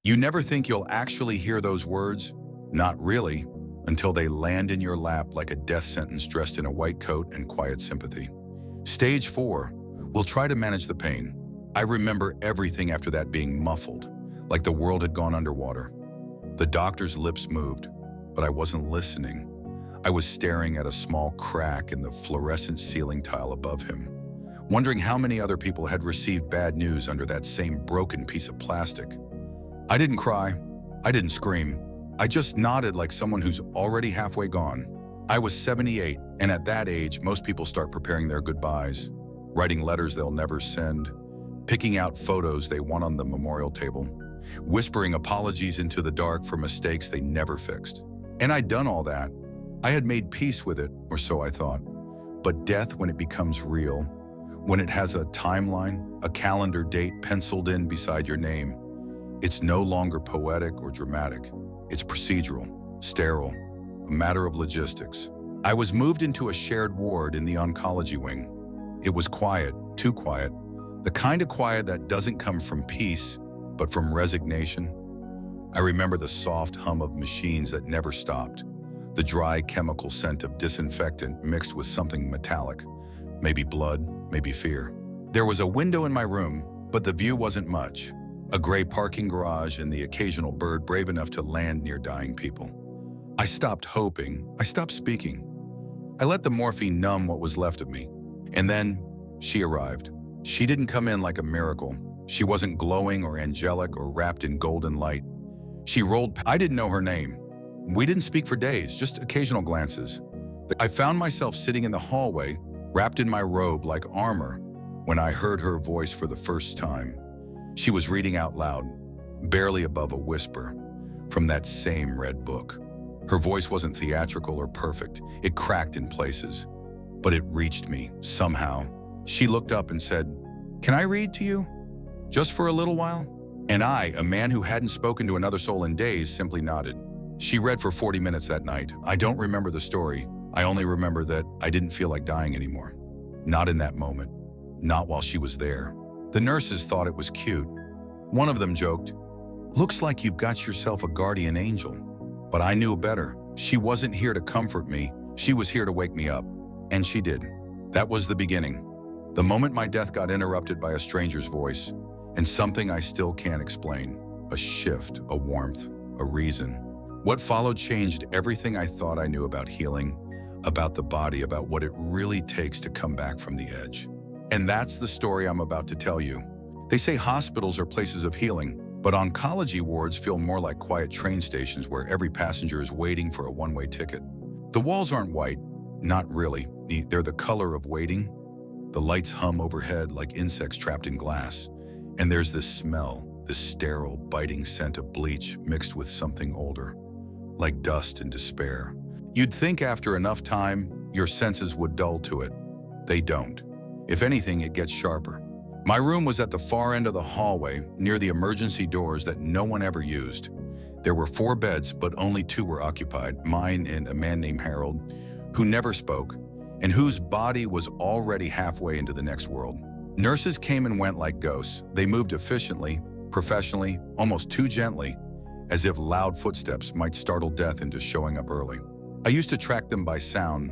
You never think you'll actually hear those words? Not really, until they land in your lap like a death sentence dressed in a white coat and quiet sympathy. Stage 4. We'll try to manage the pain. I remember everything after that being muffled, like the world had gone underwater. The doctor's lips moved, but I wasn't listening. I was staring at a small crack in the fluorescent ceiling tile above him, wondering how many other people had received bad news under that same broken piece of plastic. I didn't cry. I didn't scream. I just nodded like someone who's already halfway gone. I was 78, and at that age, most people start preparing their goodbyes, writing letters they'll never send, picking out photos they want on the memorial table, whispering apologies into the dark for mistakes they never fixed. And I'd done all that. I had made peace with it, or so I thought. But death, when it becomes real, when it has a timeline, a calendar date penciled in beside your name, it's no longer poetic or dramatic. It's procedural, sterile, a matter of logistics. I was moved into a shared ward in the oncology wing. It was quiet, too quiet, the kind of quiet that doesn't come from peace, but from resignation. I remember the soft hum of machines that never stopped, the dry chemical scent of disinfectant mixed with something metallic, maybe blood, maybe fear. There was a window in my room, but the view wasn't much. A gray parking garage and the occasional bird brave enough to land near dying people. I stopped hoping. I stopped speaking. I let the morphine numb what was left of me. And then she arrived. She didn't come in like a miracle. She wasn't glowing or angelic or wrapped in golden light. She rolled. I didn't know her name. We didn't speak for days, just occasional glances. I found myself sitting in the hallway, wrapped in my robe like armor, when I heard her voice for the first time. She was reading out loud, barely above a whisper, from that same red book. Her voice wasn't theatrical or perfect. It cracked in places, but it reached me somehow. She looked up and said, "Can I read to you? Just for a little while?" And I, a man who hadn't spoken to another soul in days, simply nodded. She read for 40 minutes that night. I don't remember the story. I only remember that I didn't feel like dying anymore. Not in that moment. Not while she was there. The nurses thought it was cute. One of them joked, "Looks like you've got yourself a guardian angel." But I knew better. She wasn't here to comfort me. She was here to wake me up. And she did. That was the beginning. The moment my death got interrupted by a stranger's voice, and something I still can't explain. A shift, a warmth, a reason. What followed changed everything I thought I knew about healing, about the body, about what it really takes to come back from the edge. And that's the story I'm about to tell you. They say hospitals are places of healing, but oncology wards feel more like quiet train stations where every passenger is waiting for a one-way ticket. The walls aren't white, not really. They're the color of waiting. The lights hum overhead like insects trapped in glass. And there's this smell, this sterile, biting scent of bleach mixed with something older, like dust and despair. You'd think after enough time, your senses would dull to it. They don't. If anything, it gets sharper. My room was at the far end of the hallway, near the emergency doors that no one ever used. There were 4 beds, but only 2 were occupied, mine and a man named Harold, who never spoke, and whose body was already halfway into the next world. Nurses came and went like ghosts. They moved efficiently, professionally, almost too gently, as if loud footsteps might startle death into showing up early. I used to track them by sound,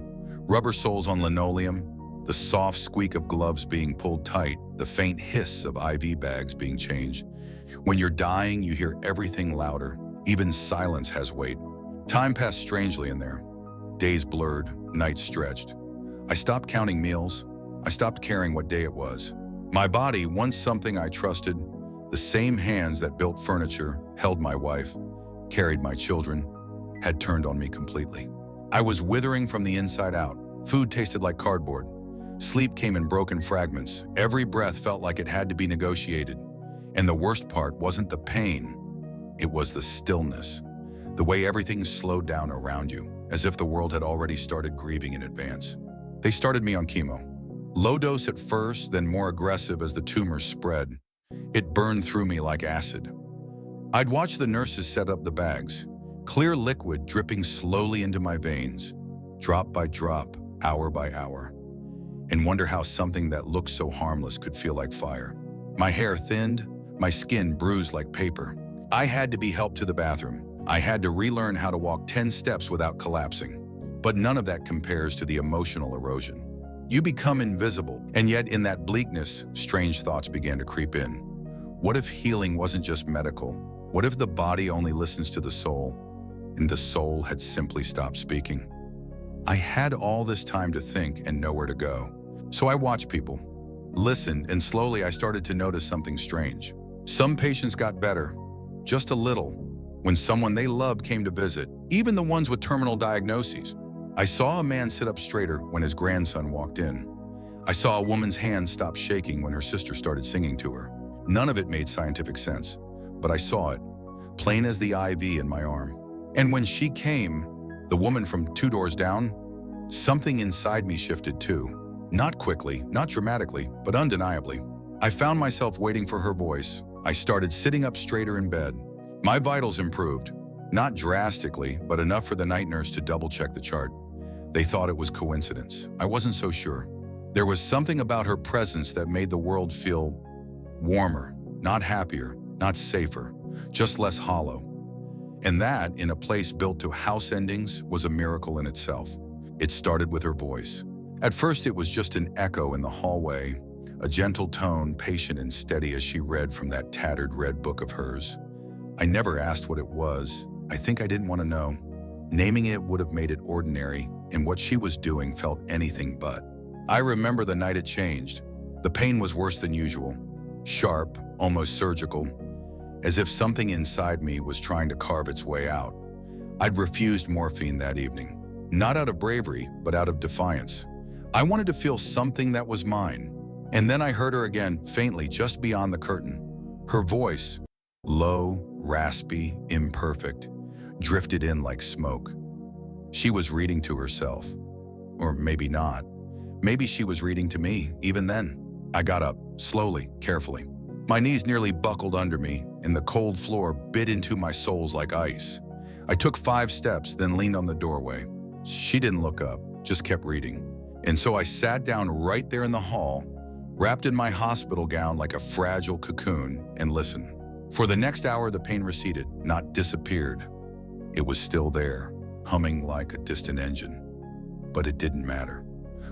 rubber soles on linoleum, the soft squeak of gloves being pulled tight, the faint hiss of IV bags being changed. When you're dying, you hear everything louder. Even silence has weight. Time passed strangely in there. Days blurred, nights stretched. I stopped counting meals. I stopped caring what day it was. My body, once something I trusted, the same hands that built furniture, held my wife, carried my children, had turned on me completely. I was withering from the inside out. Food tasted like cardboard. Sleep came in broken fragments. Every breath felt like it had to be negotiated. And the worst part wasn't the pain. It was the stillness. The way everything slowed down around you, as if the world had already started grieving in advance. They started me on chemo. Low dose at first, then more aggressive as the tumors spread. It burned through me like acid. I'd watch the nurses set up the bags, clear liquid dripping slowly into my veins, drop by drop, hour by hour, and wonder how something that looked so harmless could feel like fire. My hair thinned, my skin bruised like paper, I had to be helped to the bathroom. I had to relearn how to walk 10 steps without collapsing. But none of that compares to the emotional erosion. You become invisible, and yet in that bleakness, strange thoughts began to creep in. What if healing wasn't just medical? What if the body only listens to the soul, and the soul had simply stopped speaking? I had all this time to think and nowhere to go. So I watched people, listened, and slowly I started to notice something strange. Some patients got better, just a little, when someone they loved came to visit, even the ones with terminal diagnoses. I saw a man sit up straighter when his grandson walked in. I saw a woman's hand stop shaking when her sister started singing to her. None of it made scientific sense, but I saw it, plain as the IV in my arm. And when she came, the woman from 2 doors down, something inside me shifted too. Not quickly, not dramatically, but undeniably. I found myself waiting for her voice. I started sitting up straighter in bed. My vitals improved, not drastically, but enough for the night nurse to double-check the chart. They thought it was coincidence. I wasn't so sure. There was something about her presence that made the world feel warmer, not happier, not safer, just less hollow. And that, in a place built to house endings, was a miracle in itself. It started with her voice. At first, it was just an echo in the hallway, a gentle tone, patient and steady as she read from that tattered red book of hers. I never asked what it was. I think I didn't want to know. Naming it would have made it ordinary, and what she was doing felt anything but. I remember the night it changed. The pain was worse than usual. Sharp, almost surgical, as if something inside me was trying to carve its way out. I'd refused morphine that evening, not out of bravery, but out of defiance. I wanted to feel something that was mine. And then I heard her again, faintly, just beyond the curtain. Her voice, low, raspy, imperfect, drifted in like smoke. She was reading to herself. Or maybe not. Maybe she was reading to me, even then. I got up, slowly, carefully. My knees nearly buckled under me, and the cold floor bit into my soles like ice. I took 5 steps, then leaned on the doorway. She didn't look up, just kept reading. And so I sat down right there in the hall, wrapped in my hospital gown like a fragile cocoon, and listened. For the next hour, the pain receded, not disappeared. It was still there, humming like a distant engine. But it didn't matter.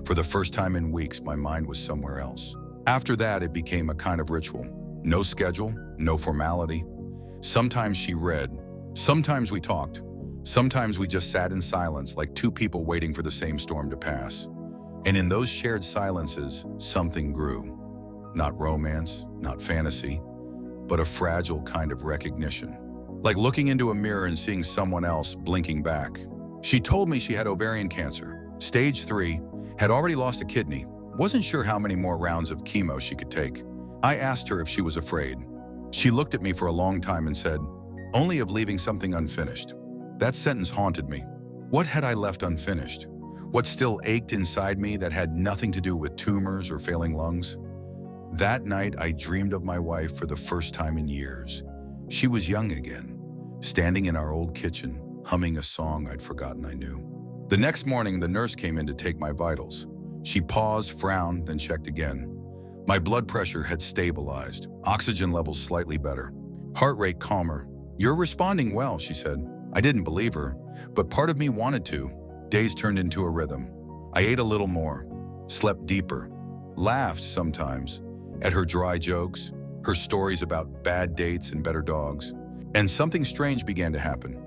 For the first time in weeks, my mind was somewhere else. After that, it became a kind of ritual. No schedule, no formality. Sometimes she read. Sometimes we talked. Sometimes we just sat in silence like 2 people waiting for the same storm to pass. And in those shared silences, something grew. Not romance, not fantasy, but a fragile kind of recognition. Like looking into a mirror and seeing someone else blinking back. She told me she had ovarian cancer, stage 3, had already lost a kidney, wasn't sure how many more rounds of chemo she could take. I asked her if she was afraid. She looked at me for a long time and said, "Only of leaving something unfinished." That sentence haunted me. What had I left unfinished? What still ached inside me that had nothing to do with tumors or failing lungs? That night, I dreamed of my wife for the first time in years. She was young again, standing in our old kitchen, humming a song I'd forgotten I knew. The next morning, the nurse came in to take my vitals. She paused, frowned, then checked again. My blood pressure had stabilized, oxygen levels slightly better, heart rate calmer. "You're responding well," she said. I didn't believe her, but part of me wanted to. Days turned into a rhythm. I ate a little more, slept deeper, laughed sometimes at her dry jokes, her stories about bad dates and better dogs. And something strange began to happen.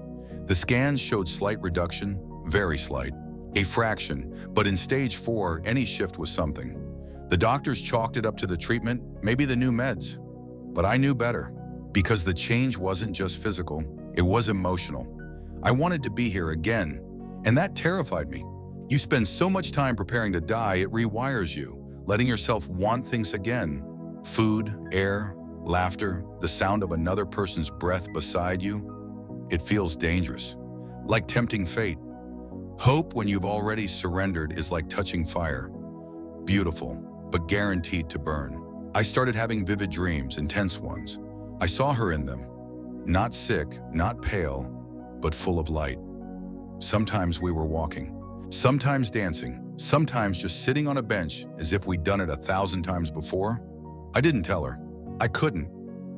The scans showed slight reduction, very slight, a fraction, but in stage 4, any shift was something. The doctors chalked it up to the treatment, maybe the new meds. But I knew better, because the change wasn't just physical, it was emotional. I wanted to be here again, and that terrified me. You spend so much time preparing to die, it rewires you, letting yourself want things again. Food, air, laughter, the sound of another person's breath beside you. It feels dangerous, like tempting fate. Hope when you've already surrendered is like touching fire. Beautiful, but guaranteed to burn. I started having vivid dreams, intense ones. I saw her in them. Not sick, not pale, but full of light. Sometimes we were walking, sometimes dancing, sometimes just sitting on a bench as if we'd done it 1,000 times before. I didn't tell her. I couldn't.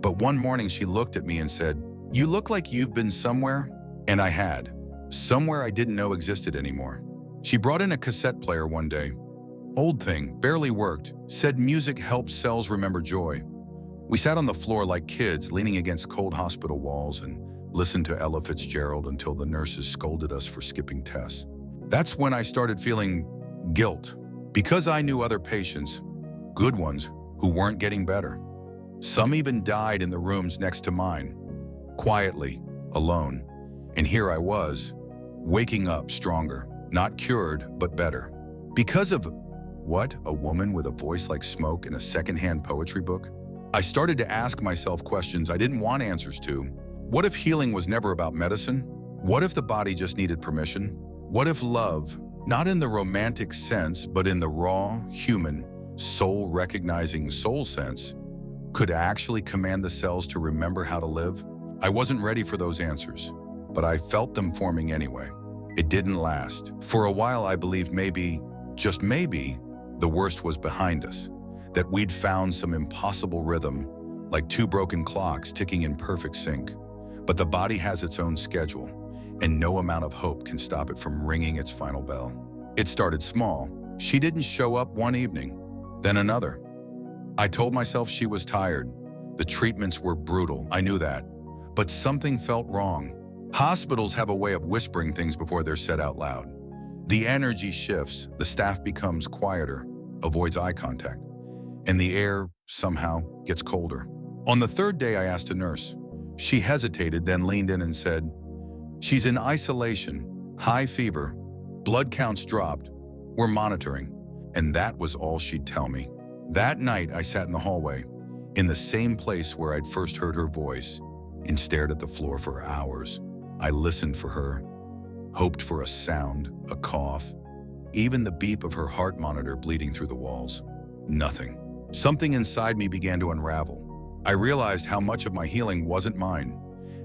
But one morning she looked at me and said, "You look like you've been somewhere." And I had. Somewhere I didn't know existed anymore. She brought in a cassette player one day. Old thing, barely worked, said music helps cells remember joy. We sat on the floor like kids, leaning against cold hospital walls and listened to Ella Fitzgerald until the nurses scolded us for skipping tests. That's when I started feeling guilt, because I knew other patients, good ones, who weren't getting better. Some even died in the rooms next to mine, quietly, alone. And here I was, waking up stronger, not cured, but better. Because of what? A woman with a voice like smoke in a secondhand poetry book? I started to ask myself questions I didn't want answers to. What if healing was never about medicine? What if the body just needed permission? What if love, not in the romantic sense, but in the raw, human, soul-recognizing soul sense, could actually command the cells to remember how to live? I wasn't ready for those answers, but I felt them forming anyway. It didn't last. For a while I believed maybe, just maybe, the worst was behind us, that we'd found some impossible rhythm, like two broken clocks ticking in perfect sync. But the body has its own schedule, and no amount of hope can stop it from ringing its final bell. It started small. She didn't show up one evening, then another. I told myself she was tired. The treatments were brutal, I knew that. But something felt wrong. Hospitals have a way of whispering things before they're said out loud. The energy shifts, the staff becomes quieter, avoids eye contact, and the air, somehow, gets colder. On the third day, I asked a nurse. She hesitated, then leaned in and said, "She's in isolation, high fever, blood counts dropped, we're monitoring." And that was all she'd tell me. That night, I sat in the hallway, in the same place where I'd first heard her voice, and stared at the floor for hours. I listened for her, hoped for a sound, a cough, even the beep of her heart monitor bleeding through the walls. Nothing. Something inside me began to unravel. I realized how much of my healing wasn't mine,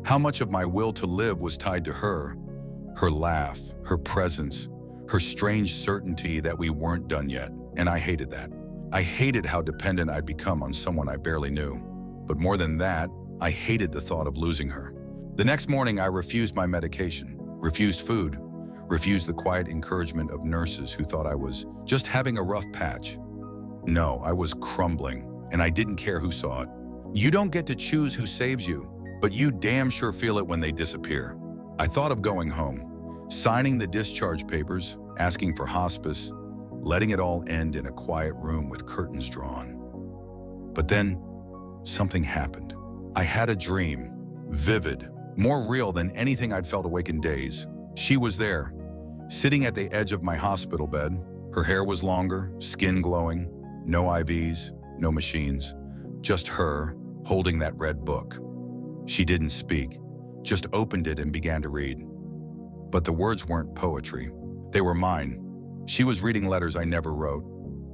how much of my will to live was tied to her laugh, her presence, her strange certainty that we weren't done yet, and I hated that. I hated how dependent I'd become on someone I barely knew. But more than that, I hated the thought of losing her. The next morning, I refused my medication, refused food, refused the quiet encouragement of nurses who thought I was just having a rough patch. No, I was crumbling, and I didn't care who saw it. You don't get to choose who saves you, but you damn sure feel it when they disappear. I thought of going home, signing the discharge papers, asking for hospice, letting it all end in a quiet room with curtains drawn. But then, something happened. I had a dream, vivid, more real than anything I'd felt awake in days. She was there, sitting at the edge of my hospital bed. Her hair was longer, skin glowing, no IVs, no machines, just her holding that red book. She didn't speak, just opened it and began to read. But the words weren't poetry. They were mine. She was reading letters I never wrote,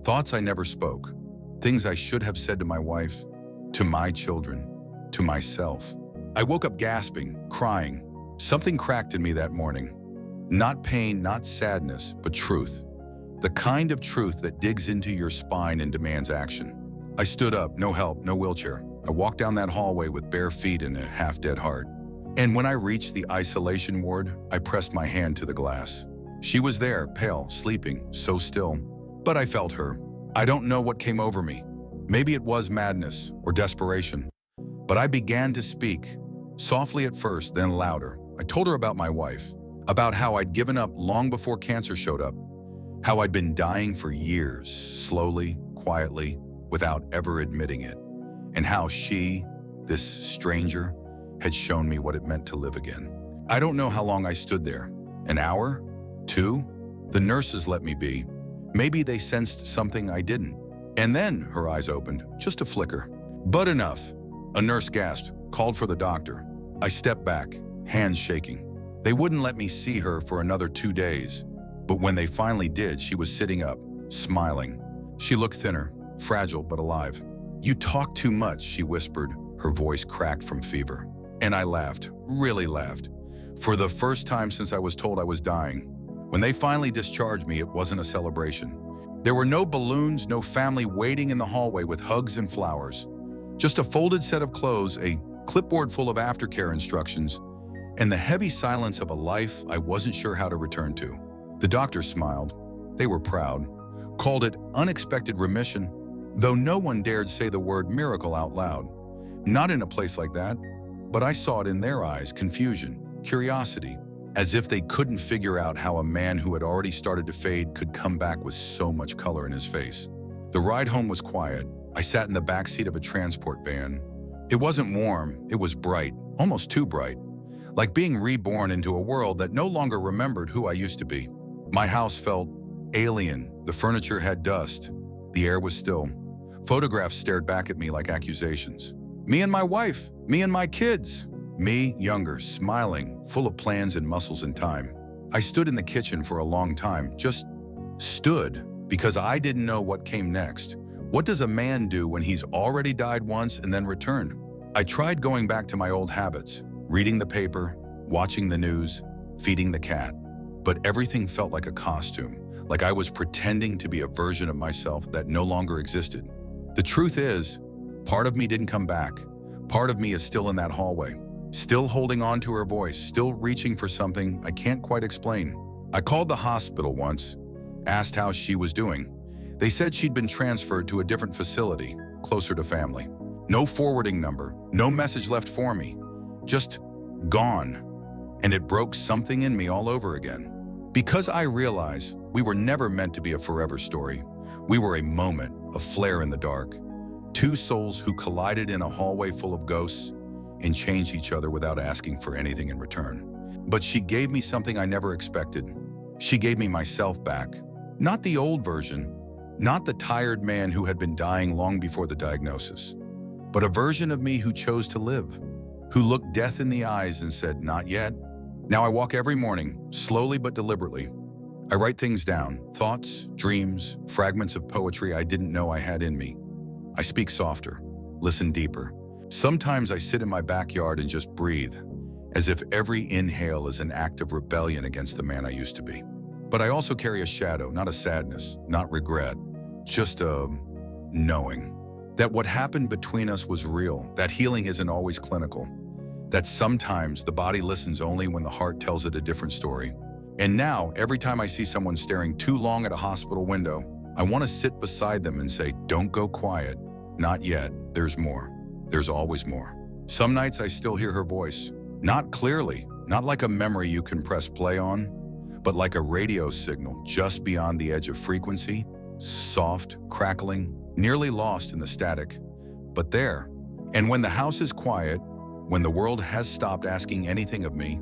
thoughts I never spoke, things I should have said to my wife, to my children, to myself. I woke up gasping, crying. Something cracked in me that morning. Not pain, not sadness, but truth. The kind of truth that digs into your spine and demands action. I stood up, no help, no wheelchair. I walked down that hallway with bare feet and a half-dead heart. And when I reached the isolation ward, I pressed my hand to the glass. She was there, pale, sleeping, so still. But I felt her. I don't know what came over me. Maybe it was madness or desperation. But I began to speak, softly at first, then louder. I told her about my wife, about how I'd given up long before cancer showed up, how I'd been dying for years, slowly, quietly, without ever admitting it, and how she, this stranger, had shown me what it meant to live again. I don't know how long I stood there. An hour? 2? The nurses let me be. Maybe they sensed something I didn't. And then her eyes opened, just a flicker. But enough. A nurse gasped, called for the doctor. I stepped back, hands shaking. They wouldn't let me see her for another 2 days. But when they finally did, she was sitting up, smiling. She looked thinner, fragile but alive. "You talk too much," she whispered, her voice cracked from fever. And I laughed, really laughed. For the first time since I was told I was dying. When they finally discharged me, it wasn't a celebration. There were no balloons, no family waiting in the hallway with hugs and flowers. Just a folded set of clothes, a clipboard full of aftercare instructions, and the heavy silence of a life I wasn't sure how to return to. The doctors smiled. They were proud, called it unexpected remission, though no one dared say the word miracle out loud. Not in a place like that, but I saw it in their eyes, confusion, curiosity, as if they couldn't figure out how a man who had already started to fade could come back with so much color in his face. The ride home was quiet. I sat in the backseat of a transport van. It wasn't warm, it was bright, almost too bright, like being reborn into a world that no longer remembered who I used to be. My house felt alien. The furniture had dust. The air was still. Photographs stared back at me like accusations. Me and my wife, me and my kids. Me, younger, smiling, full of plans and muscles and time. I stood in the kitchen for a long time, just stood, because I didn't know what came next. What does a man do when he's already died once and then returned? I tried going back to my old habits, reading the paper, watching the news, feeding the cat. But everything felt like a costume, like I was pretending to be a version of myself that no longer existed. The truth is, part of me didn't come back. Part of me is still in that hallway, still holding on to her voice, still reaching for something I can't quite explain. I called the hospital once, asked how she was doing. They said she'd been transferred to a different facility, closer to family. No forwarding number, no message left for me, just gone. And it broke something in me all over again. Because I realized we were never meant to be a forever story. We were a moment, a flare in the dark. Two souls who collided in a hallway full of ghosts and changed each other without asking for anything in return. But she gave me something I never expected. She gave me myself back. Not the old version, not the tired man who had been dying long before the diagnosis, but a version of me who chose to live, who looked death in the eyes and said, "Not yet." Now I walk every morning, slowly but deliberately. I write things down, thoughts, dreams, fragments of poetry I didn't know I had in me. I speak softer, listen deeper. Sometimes I sit in my backyard and just breathe, as if every inhale is an act of rebellion against the man I used to be. But I also carry a shadow, not a sadness, not regret, just a knowing that what happened between us was real, that healing isn't always clinical, that sometimes the body listens only when the heart tells it a different story. And now, every time I see someone staring too long at a hospital window, I want to sit beside them and say, "Don't go quiet. Not yet. There's more. There's always more." Some nights I still hear her voice, not clearly, not like a memory you can press play on, but like a radio signal just beyond the edge of frequency, soft, crackling, nearly lost in the static, but there. And when the house is quiet, when the world has stopped asking anything of me,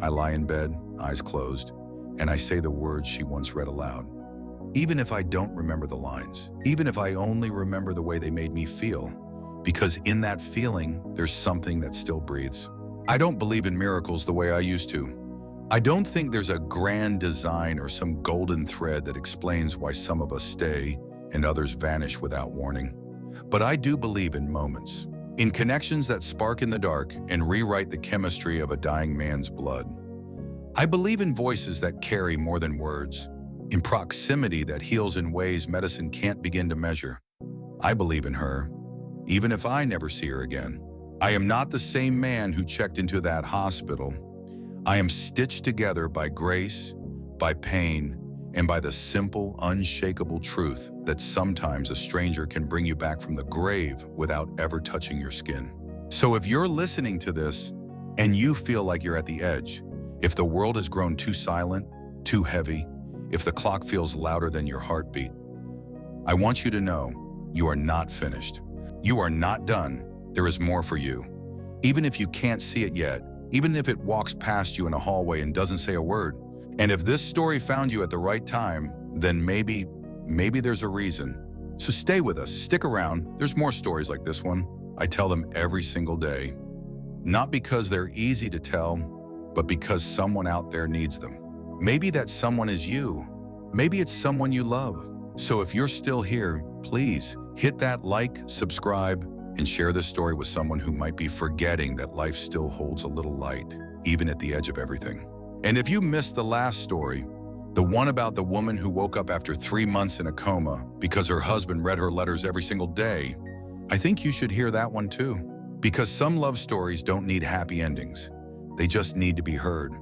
I lie in bed, eyes closed, and I say the words she once read aloud. Even if I don't remember the lines, even if I only remember the way they made me feel, because in that feeling, there's something that still breathes. I don't believe in miracles the way I used to. I don't think there's a grand design or some golden thread that explains why some of us stay and others vanish without warning. But I do believe in moments, in connections that spark in the dark and rewrite the chemistry of a dying man's blood. I believe in voices that carry more than words, in proximity that heals in ways medicine can't begin to measure. I believe in her, even if I never see her again. I am not the same man who checked into that hospital. I am stitched together by grace, by pain, and by the simple, unshakable truth that sometimes a stranger can bring you back from the grave without ever touching your skin. So if you're listening to this and you feel like you're at the edge, if the world has grown too silent, too heavy, if the clock feels louder than your heartbeat, I want you to know you are not finished. You are not done. There is more for you. Even if you can't see it yet, even if it walks past you in a hallway and doesn't say a word. And if this story found you at the right time, then maybe there's a reason. So stay with us, stick around. There's more stories like this one. I tell them every single day. Not because they're easy to tell, but because someone out there needs them. Maybe that someone is you. Maybe it's someone you love. So if you're still here, please hit that like, subscribe, and share this story with someone who might be forgetting that life still holds a little light, even at the edge of everything. And if you missed the last story, the one about the woman who woke up after 3 months in a coma because her husband read her letters every single day, I think you should hear that one too. Because some love stories don't need happy endings. They just need to be heard.